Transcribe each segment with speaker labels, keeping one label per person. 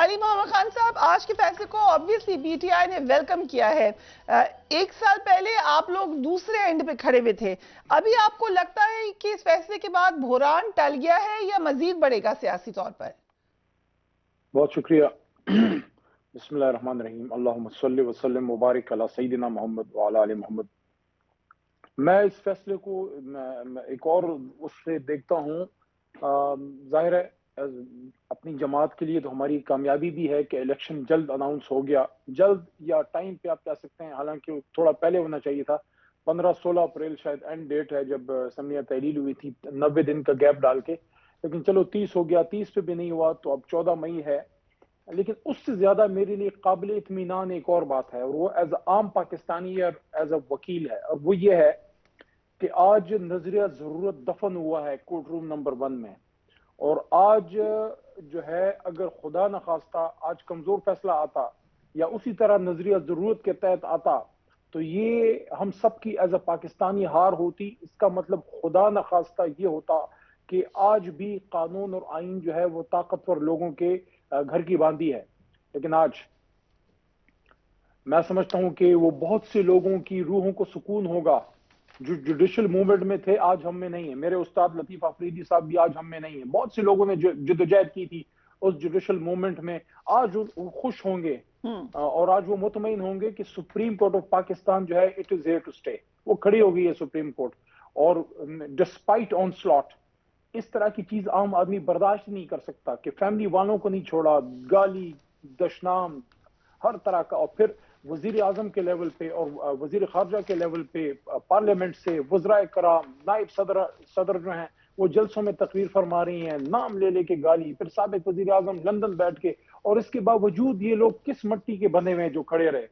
Speaker 1: علی محمد خان صاحب، آج کے فیصلے کو obviously پی ٹی آئی نے ویلکم کیا ہے۔ ایک سال پہلے آپ لوگ دوسرے اینڈ پہ کھڑے ہوئے تھے، ابھی آپ کو لگتا ہے کہ اس فیصلے کے بعد بحران ٹل گیا ہے یا مزید بڑھے گا سیاسی طور پر؟
Speaker 2: بہت شکریہ۔ بسم اللہ الرحمن الرحیم، اللہم صلی وسلم مبارک علی سیدنا محمد وعلی آل محمد۔ میں اس فیصلے کو ایک اور اس سے دیکھتا ہوں، ظاہر ہے اپنی جماعت کے لیے تو ہماری کامیابی بھی ہے کہ الیکشن جلد اناؤنس ہو گیا، جلد یا ٹائم پہ آپ کہہ سکتے ہیں، حالانکہ تھوڑا پہلے ہونا چاہیے تھا۔ 15-16 اپریل شاید اینڈ ڈیٹ ہے جب اسمبلیاں تحلیل ہوئی تھی، 90 دن کا گیپ ڈال کے، لیکن چلو 30 ہو گیا، 30 پہ بھی نہیں ہوا تو اب 14 مئی ہے۔ لیکن اس سے زیادہ میرے لیے قابل اطمینان ایک اور بات ہے، اور وہ ایز عام پاکستانی اور ایز اے وکیل ہے، اور وہ یہ ہے کہ آج نظریہ ضرورت دفن ہوا ہے کورٹ روم نمبر 1 میں، اور آج جو ہے اگر خدا نخواستہ آج کمزور فیصلہ آتا یا اسی طرح نظریہ ضرورت کے تحت آتا تو یہ ہم سب کی ایز اے پاکستانی ہار ہوتی۔ اس کا مطلب خدا نخواستہ یہ ہوتا کہ آج بھی قانون اور آئین جو ہے وہ طاقتور لوگوں کے گھر کی باندھی ہے، لیکن آج میں سمجھتا ہوں کہ وہ بہت سے لوگوں کی روحوں کو سکون ہوگا جو جوڈیشل موومنٹ میں تھے، آج ہم میں نہیں ہیں۔ میرے استاد لطیف افریدی صاحب بھی آج ہم میں نہیں ہیں۔ بہت سے لوگوں نے جدوجہد کی تھی اس جوڈیشل موومنٹ میں، آج وہ خوش ہوں گے اور آج وہ مطمئن ہوں گے کہ سپریم کورٹ آف پاکستان جو ہے it is here to stay, وہ کھڑی ہو گئی ہے سپریم کورٹ، اور ڈسپائٹ آن سلاٹ اس طرح کی چیز عام آدمی برداشت نہیں کر سکتا کہ فیملی والوں کو نہیں چھوڑا، گالی دشنام ہر طرح کا، اور پھر وزیر اعظم کے لیول پہ اور وزیر خارجہ کے لیول پہ پارلیمنٹ سے وزرائے کرام، نائب صدر جو ہیں وہ جلسوں میں تقریر فرما رہی ہیں، نام لے لے کے گالی، پھر سابق وزیر اعظم لندن بیٹھ کے، اور اس کے باوجود یہ لوگ کس مٹی کے بنے ہوئے ہیں جو کھڑے رہے۔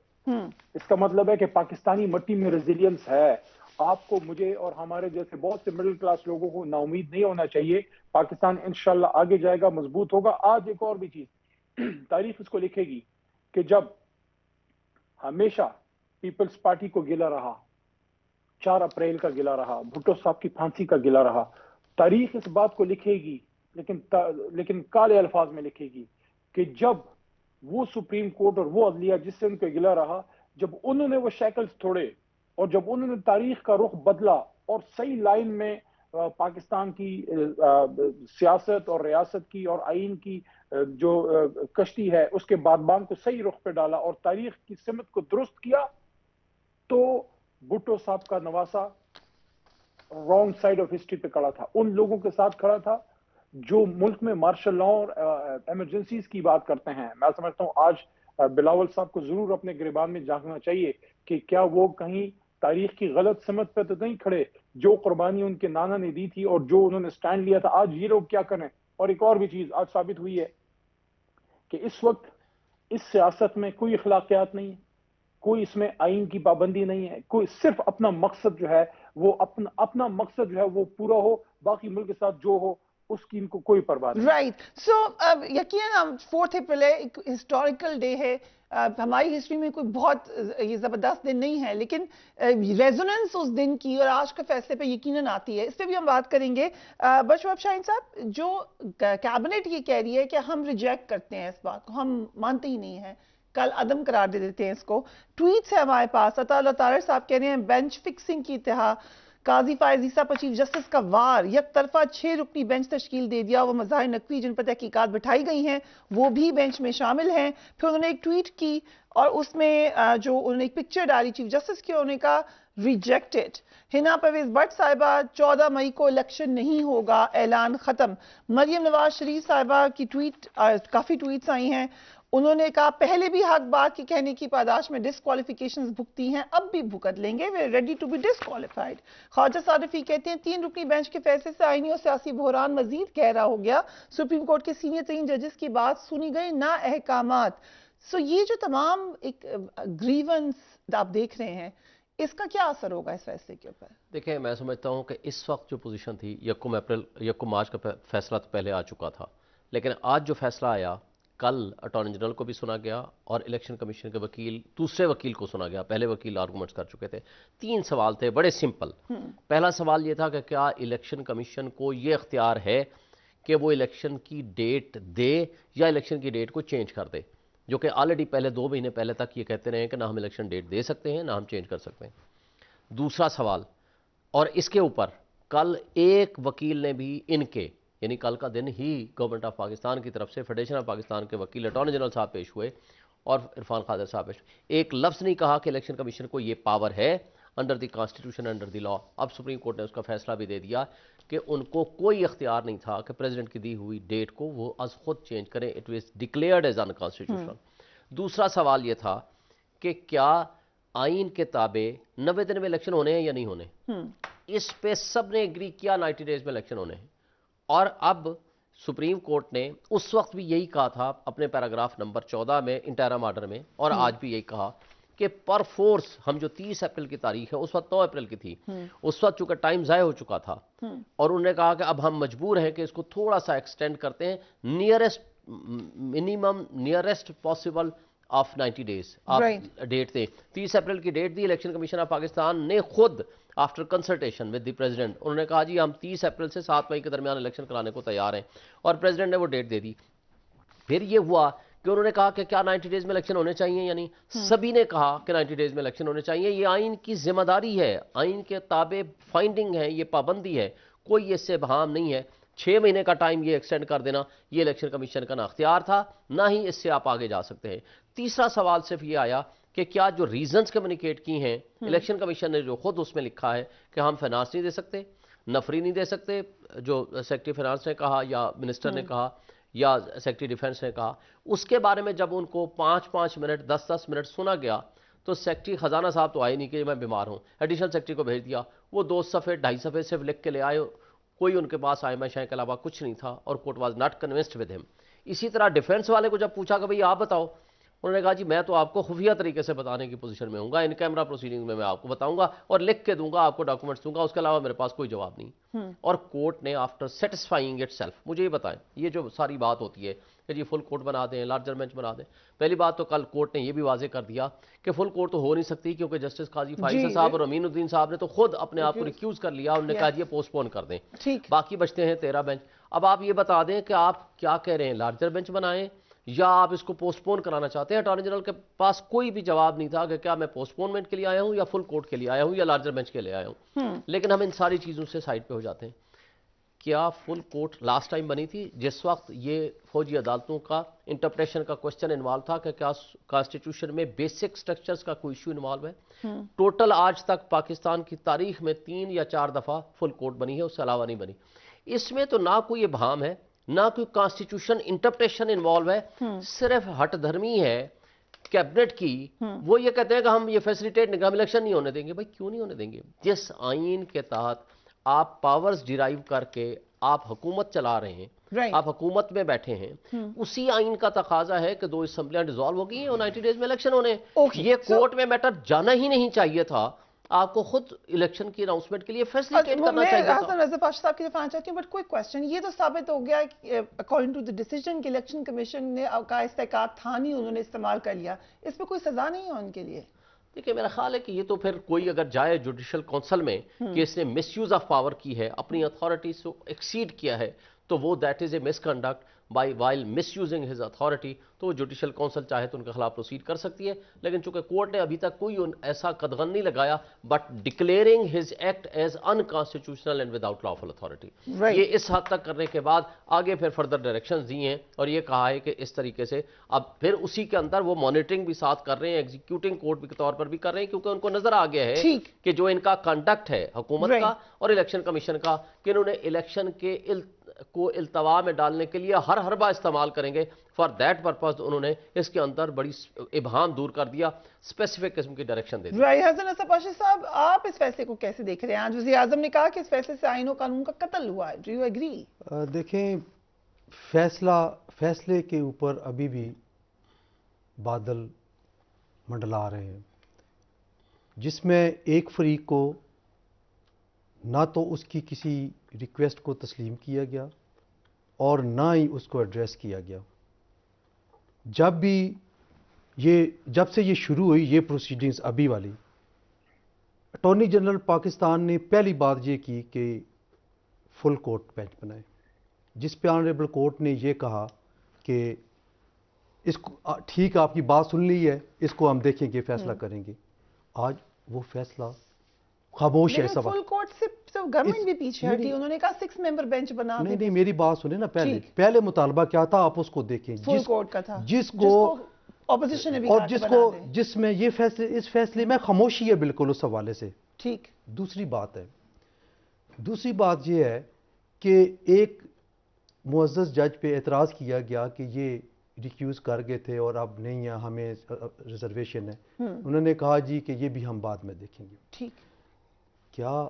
Speaker 2: اس کا مطلب ہے کہ پاکستانی مٹی میں ریزیلینس ہے۔ آپ کو، مجھے اور ہمارے جیسے بہت سے مڈل کلاس لوگوں کو نا امید نہیں ہونا چاہیے۔ پاکستان انشاءاللہ آگے جائے گا، مضبوط ہوگا۔ آج ایک اور بھی چیز تاریخ اس کو لکھے گی کہ جب ہمیشہ پیپلز پارٹی کو گلہ رہا، 4 اپریل کا گلہ رہا، بھٹو صاحب کی پھانسی کا گلہ رہا، تاریخ اس بات کو لکھے گی، لیکن کالے الفاظ میں لکھے گی کہ جب وہ سپریم کورٹ اور وہ عدلیہ جس سے ان کا گلہ رہا، جب انہوں نے وہ شیکلز توڑے اور جب انہوں نے تاریخ کا رخ بدلا اور صحیح لائن میں پاکستان کی سیاست اور ریاست کی اور آئین کی جو کشتی ہے اس کے بادبان کو صحیح رخ پہ ڈالا اور تاریخ کی سمت کو درست کیا، تو بھٹو صاحب کا نواسا رانگ سائڈ آف ہسٹری پہ کھڑا تھا، ان لوگوں کے ساتھ کھڑا تھا جو ملک میں مارشل لا اور ایمرجنسیز کی بات کرتے ہیں۔ میں سمجھتا ہوں آج بلاول صاحب کو ضرور اپنے گریبان میں جھانکنا چاہیے کہ کیا وہ کہیں تاریخ کی غلط سمت پہ تو نہیں کھڑے، جو قربانی ان کے نانا نے دی تھی اور جو انہوں نے سٹینڈ لیا تھا، آج یہ لوگ کیا کریں۔ اور ایک اور بھی چیز آج ثابت ہوئی ہے کہ اس وقت اس سیاست میں کوئی اخلاقیات نہیں ہے، کوئی اس میں آئین کی پابندی نہیں ہے، کوئی صرف اپنا مقصد جو ہے وہ اپنا مقصد جو ہے وہ پورا ہو، باقی ملک کے ساتھ جو ہو اس کی ان کو کوئی پرواہ نہیں۔
Speaker 1: رائٹ، سو یقیناً 4 اپریل ایک ہسٹوریکل ڈے ہے، ہماری ہسٹری میں کوئی بہت یہ زبردست دن نہیں ہے، لیکن ریزوننس اس دن کی اور آج کے فیصلے پہ یقیناً آتی ہے، اس پہ بھی ہم بات کریں گے۔ بٹ شعیب شاہین صاحب، جو کیبنٹ یہ کہہ رہی ہے کہ ہم ریجیکٹ کرتے ہیں اس بات کو، ہم مانتے ہی نہیں ہیں، کل عدم قرار دے دیتے ہیں اس کو، ٹویٹس ہے ہمارے پاس، عطا اللہ طاہر صاحب کہہ رہے ہیں بینچ فکسنگ کی اتہا، قاضی فائز عیسیٰ پر چیف جسٹس کا وار، یک طرفہ 6 رکنی بینچ تشکیل دے دیا، وہ مظاہر نقوی جن پر تحقیقات بٹھائی گئی ہیں وہ بھی بینچ میں شامل ہیں۔ پھر انہوں نے ایک ٹویٹ کی اور اس میں جو انہوں نے ایک پکچر ڈالی چیف جسٹس کی، انہوں نے کہا ریجیکٹڈ۔ ہنا پرویز بٹ صاحبہ 14 مئی کو الیکشن نہیں ہوگا، اعلان ختم۔ مریم نواز شریف صاحبہ کی ٹویٹ، کافی ٹویٹس آئی ہیں، انہوں نے کہا پہلے بھی حق بات کی کہنے کی پاداش میں ڈسکوالیفیکیشنز بھگتی ہیں، اب بھی بھگت لیں گے، we're ready to be disqualified۔ خواجہ صادفی کہتے ہیں 3 رکنی بینچ کے فیصلے سے آئینی اور سیاسی بحران مزید گہرا ہو گیا، سپریم کورٹ کے سینئر ترین ججز کی بات سنی گئی نہ احکامات۔ سو یہ جو تمام ایک گریونس آپ دیکھ رہے ہیں، اس کا کیا اثر ہوگا اس فیصلے کے اوپر؟
Speaker 3: دیکھیں، میں سمجھتا ہوں کہ اس وقت جو پوزیشن تھی، 1 مارچ کا فیصلہ تو پہلے آ چکا تھا، لیکن آج جو فیصلہ آیا، کل اٹارنی جنرل کو بھی سنا گیا اور الیکشن کمیشن کے دوسرے وکیل کو سنا گیا، پہلے وکیل آرگومنٹس کر چکے تھے۔ 3 سوال تھے بڑے سمپل۔ پہلا سوال یہ تھا کہ کیا الیکشن کمیشن کو یہ اختیار ہے کہ وہ الیکشن کی ڈیٹ دے یا الیکشن کی ڈیٹ کو چینج کر دے، جو کہ آلریڈی پہلے 2 مہینے پہلے تک یہ کہتے رہے ہیں کہ نہ ہم الیکشن ڈیٹ دے سکتے ہیں نہ ہم چینج کر سکتے ہیں۔ دوسرا سوال، اور اس کے اوپر کل ایک وکیل نے بھی ان کے، یعنی کل کا دن ہی گورنمنٹ آف پاکستان کی طرف سے فیڈریشن آف پاکستان کے وکیل اٹارنی جنرل صاحب پیش ہوئے اور عرفان قادر صاحب پیش ہوئے، ایک لفظ نہیں کہا کہ الیکشن کمیشن کو یہ پاور ہے under the constitution under the law. اب سپریم کورٹ نے اس کا فیصلہ بھی دے دیا کہ ان کو کوئی اختیار نہیں تھا کہ پریزیڈنٹ کی دی ہوئی ڈیٹ کو وہ از خود چینج کریں، it was declared as in constitutional. دوسرا سوال یہ تھا کہ کیا آئین کے تابع 90 دن میں الیکشن ہونے ہیں یا نہیں ہونے، اس پہ سب نے ایگری کیا 90 ڈیز میں الیکشن ہونے ہیں۔ اور اب سپریم کورٹ نے اس وقت بھی یہی کہا تھا اپنے پیراگراف نمبر 14 میں انٹرم آرڈر میں، اور آج بھی یہی کہا کہ پر فورس ہم جو 30 اپریل کی تاریخ ہے، اس وقت 9 اپریل کی تھی، اس وقت چونکہ ٹائم ضائع ہو چکا تھا، اور انہوں نے کہا کہ اب ہم مجبور ہیں کہ اس کو تھوڑا سا ایکسٹینڈ کرتے ہیں نیئرسٹ پاسبل آف 90 ڈیز آپ ڈیٹ دیں۔ 30 اپریل کی date the Election Commission of Pakistan نے خود after consultation with the president, انہوں نے کہا جی ہم 30 اپریل سے 7 مئی کے درمیان الیکشن کرانے کو تیار ہیں، اور پریزیڈنٹ نے وہ ڈیٹ دے دی۔ پھر یہ ہوا کہ انہوں نے کہا کہ کیا 90 ڈیز میں الیکشن ہونے چاہیے یا نہیں، سبھی نے کہا کہ 90 ڈیز میں الیکشن ہونے چاہیے، یہ آئین کی ذمہ داری ہے، آئین کے تابع فائنڈنگ ہے، یہ پابندی ہے، کوئی اس سے ابہام نہیں ہے۔ 6 مہینے کا ٹائم یہ ایکسٹینڈ کر دینا یہ الیکشن کمیشن کا نہ اختیار تھا نہ ہی اس سے آپ آگے جا سکتے ہیں۔ تیسرا سوال صرف یہ آیا کہ کیا جو ریزنز کمیونیکیٹ کی ہیں الیکشن کمیشن نے، جو خود اس میں لکھا ہے کہ ہم فائنانس نہیں دے سکتے، نفری نہیں دے سکتے، جو سیکرٹری فائنانس نے کہا یا منسٹر نے کہا یا سیکرٹری ڈیفنس نے کہا، اس کے بارے میں جب ان کو 5 منٹ 10 منٹ سنا گیا تو سیکرٹری خزانہ صاحب تو آئے نہیں کہ میں بیمار ہوں، ایڈیشنل سیکرٹری کو بھیج دیا، وہ 2 صفحے 2.5 صفحے صرف لکھ کے لے آئے، کوئی ان کے پاس آئے میں کے علاوہ کچھ نہیں تھا، اور court was not convinced with ہم۔ اسی طرح ڈیفنس والے کو جب پوچھا کہ بھئی آپ بتاؤ، انہوں نے کہا جی میں تو آپ کو خفیہ طریقے سے بتانے کی پوزیشن میں ہوں گا، ان کیمرہ پروسیڈنگز میں آپ کو بتاؤں گا اور لکھ کے دوں گا، آپ کو ڈاکومنٹس دوں گا، اس کے علاوہ میرے پاس کوئی جواب نہیں۔ اور کورٹ نے آفٹر سیٹسفائنگ اٹ سیلف، مجھے یہ بتائیں یہ جو ساری بات ہوتی ہے کہ جی فل کورٹ بنا دیں، لارجر بینچ بنا دیں، پہلی بات تو کل کورٹ نے یہ بھی واضح کر دیا کہ فل کورٹ تو ہو نہیں سکتی، کیونکہ جسٹس قاضی فائز صاحب اور امین الدین صاحب نے تو خود اپنے آپ کو ریکیوز کر لیا، انہوں نے کہا جی پوسٹ پون کر دیں، باقی بچتے ہیں 13 بینچ۔ اب آپ یہ بتا دیں کہ آپ کیا کہہ رہے ہیں، لارجر بینچ بنائیں یا آپ اس کو پوسٹ پون کرانا چاہتے ہیں؟ اٹارنی جنرل کے پاس کوئی بھی جواب نہیں تھا کہ کیا میں پوسٹ پونمنٹ کے لیے آیا ہوں یا فل کورٹ کے لیے آیا ہوں یا لارجر بینچ کے لیے آیا ہوں۔ لیکن ہم ان ساری چیزوں سے سائڈ پہ ہو جاتے ہیں۔ کیا فل کورٹ لاسٹ ٹائم بنی تھی جس وقت یہ فوجی عدالتوں کا انٹرپریشن کا کوشچن انوالو تھا کہ کیا کانسٹیٹیوشن میں بیسک سٹرکچرز کا کوئی ایشو انوالو ہے؟ ٹوٹل آج تک پاکستان کی تاریخ میں 3 یا 4 دفعہ فل کورٹ بنی ہے، اس سے علاوہ نہیں بنی۔ اس میں تو نہ کوئی ابہام ہے نہ کوئی کانسٹیٹیوشن انٹرپریشن انوالو ہے، صرف ہٹ دھرمی ہے کیبنٹ کی، وہ یہ کہتے ہیں کہ ہم یہ فیسیلیٹیٹ نہیں، ہم الیکشن نہیں ہونے دیں گے۔ بھائی کیوں نہیں ہونے دیں گے؟ جس آئین کے تحت آپ پاورز ڈیرائیو کر کے آپ حکومت چلا رہے ہیں، آپ حکومت میں بیٹھے ہیں، اسی آئین کا تقاضا ہے کہ 2 اسمبلیاں ڈیزالو ہو گئی ہیں اور 90 ڈیز میں الیکشن ہونے ہیں۔ یہ کورٹ میں میٹر جانا ہی نہیں چاہیے تھا، آپ کو خود الیکشن کی اناؤنسمنٹ کے لیے فیسیلیٹیٹ کرنا چاہیے تھا۔
Speaker 1: حسن رضا پاشا صاحب کی طرف آنا چاہتی ہوں، بٹ کوئی کوشچن، یہ تو ثابت ہو گیا اکارڈنگ ٹو دی ڈیسیجن کہ الیکشن کمیشن نے کا استحقاق تھا نہیں، انہوں نے استعمال کر لیا، اس پہ کوئی سزا نہیں ہے ان کے لیے؟
Speaker 3: دیکھیں میرا خیال ہے کہ یہ تو پھر کوئی اگر جائے جوڈیشل کونسل میں کہ اس نے مس یوز آف پاور کی ہے، اپنی اتھارٹیز کو ایکسیڈ کیا ہے، تو وہ that is a miss conduct by while miss using his authority, تو وہ جوڈیشل کونسل چاہے تو ان کے خلاف پروسیڈ کر سکتی ہے۔ لیکن چونکہ کورٹ نے ابھی تک کوئی ایسا قدغن نہیں لگایا، but declaring his act as unconstitutional and without lawful authority, یہ اس حد تک کرنے کے بعد آگے پھر فردر ڈائریکشنز دی ہیں اور یہ کہا ہے کہ اس طریقے سے اب پھر اسی کے اندر وہ مانیٹرنگ بھی ساتھ کر رہے ہیں، ایگزیکیوٹنگ کورٹ کے طور پر بھی کر رہے ہیں، کیونکہ ان کو نظر آ گیا ہے کہ جو ان کا کنڈکٹ ہے حکومت کا اور الیکشن کمیشن کا، کہ انہوں نے الیکشن کے کو التوا میں ڈالنے کے لیے ہر حربہ استعمال کریں گے۔ فار دیٹ پرپز انہوں نے اس کے اندر بڑی ابہام دور کر دیا، اسپیسیفک قسم کی ڈائریکشن دے دی۔
Speaker 1: حسن رضا پاشا صاحب، آپ اس فیصلے کو کیسے دیکھ رہے ہیں؟ آج وزیر اعظم نے کہا کہ اس فیصلے سے آئین و قانون کا قتل ہوا ہے، ڈو یو ایگری؟
Speaker 4: دیکھیں فیصلے کے اوپر ابھی بھی بادل منڈلا رہے ہیں، جس میں ایک فریق کو نہ تو اس کی کسی ریکویسٹ کو تسلیم کیا گیا اور نہ ہی اس کو ایڈریس کیا گیا۔ جب سے یہ شروع ہوئی یہ پروسیڈنگز ابھی والی، اٹارنی جنرل پاکستان نے پہلی بات یہ کی کہ فل کورٹ بینچ بنائے، جس پہ آنریبل کورٹ نے یہ کہا کہ اس کو ٹھیک آپ کی بات سن لی ہے، اس کو ہم دیکھیں گے، فیصلہ کریں گے. آج وہ فیصلہ خاموش ہے.
Speaker 1: لیکن فل کورٹ سے گورنمنٹ بھی پیچھے ہٹی، انہوں نے کہا 6 ممبر بینچ بنا دیں.
Speaker 4: نہیں میری بات سنیں نا، پہلے مطالبہ کیا تھا آپ اس کو دیکھیں.
Speaker 1: فل کورٹ کا تھا
Speaker 4: جس کو
Speaker 1: اپوزیشن نے بھی
Speaker 4: اور
Speaker 1: کہا کہ
Speaker 4: جس میں یہ فیصلے، اس فیصلے میں خاموشی ہے بالکل اس حوالے سے.
Speaker 1: ٹھیک.
Speaker 4: دوسری بات یہ ہے کہ ایک معزز جج پہ اعتراض کیا گیا کہ یہ ریکیوز کر گئے تھے اور اب نہیں ہے، ہمیں ریزرویشن ہے. انہوں نے کہا جی کہ یہ بھی ہم بعد میں دیکھیں گے.
Speaker 1: ٹھیک.
Speaker 4: کیا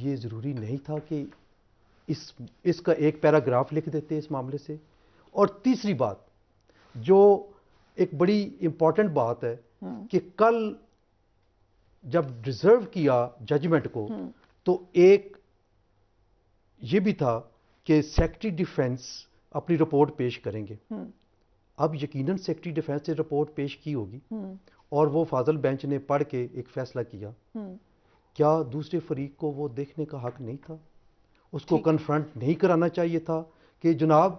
Speaker 4: یہ ضروری نہیں تھا کہ اس کا ایک پیراگراف لکھ دیتے اس معاملے سے؟ اور تیسری بات جو ایک بڑی امپورٹنٹ بات ہے کہ کل جب ریزرو کیا ججمنٹ کو تو ایک یہ بھی تھا کہ سیکرٹری ڈیفنس اپنی رپورٹ پیش کریں گے. اب یقیناً سیکرٹری ڈیفنس نے رپورٹ پیش کی ہوگی اور وہ فاضل بینچ نے پڑھ کے ایک فیصلہ کیا. کیا دوسرے فریق کو وہ دیکھنے کا حق نہیں تھا؟ اس کو کنفرنٹ نہیں کرانا چاہیے تھا کہ جناب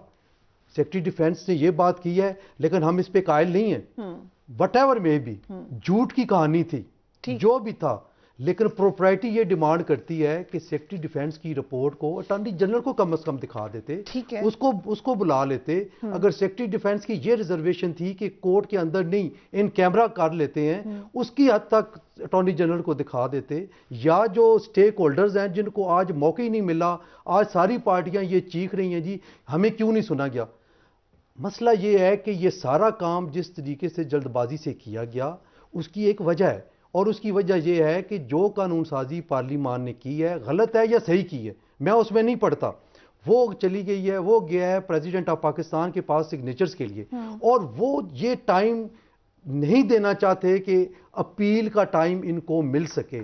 Speaker 4: سیکرٹری ڈیفنس نے یہ بات کی ہے لیکن ہم اس پہ قائل نہیں ہیں. وٹ ایور میں بھی جھوٹ کی کہانی تھی، جو بھی تھا، لیکن پروپرائٹی یہ ڈیمانڈ کرتی ہے کہ سیکرٹری ڈیفنس کی رپورٹ کو اٹارنی جنرل کو کم از کم دکھا دیتے، اس کو بلا لیتے. اگر سیکرٹری ڈیفنس کی یہ ریزرویشن تھی کہ کورٹ کے اندر نہیں ان کیمرہ کر لیتے ہیں، اس کی حد تک اٹارنی جنرل کو دکھا دیتے. یا جو سٹیک ہولڈرز ہیں جن کو آج موقع ہی نہیں ملا، آج ساری پارٹیاں یہ چیخ رہی ہیں جی ہمیں کیوں نہیں سنا گیا. مسئلہ یہ ہے کہ یہ سارا کام جس طریقے سے جلد بازی سے کیا گیا اس کی ایک وجہ ہے، اور اس کی وجہ یہ ہے کہ جو قانون سازی پارلیمان نے کی ہے غلط ہے یا صحیح کی ہے میں اس میں نہیں پڑھتا. وہ چلی گئی ہے، وہ گیا ہے پریزیڈنٹ آف پاکستان کے پاس سگنیچرز کے لیے، اور وہ یہ ٹائم نہیں دینا چاہتے کہ اپیل کا ٹائم ان کو مل سکے.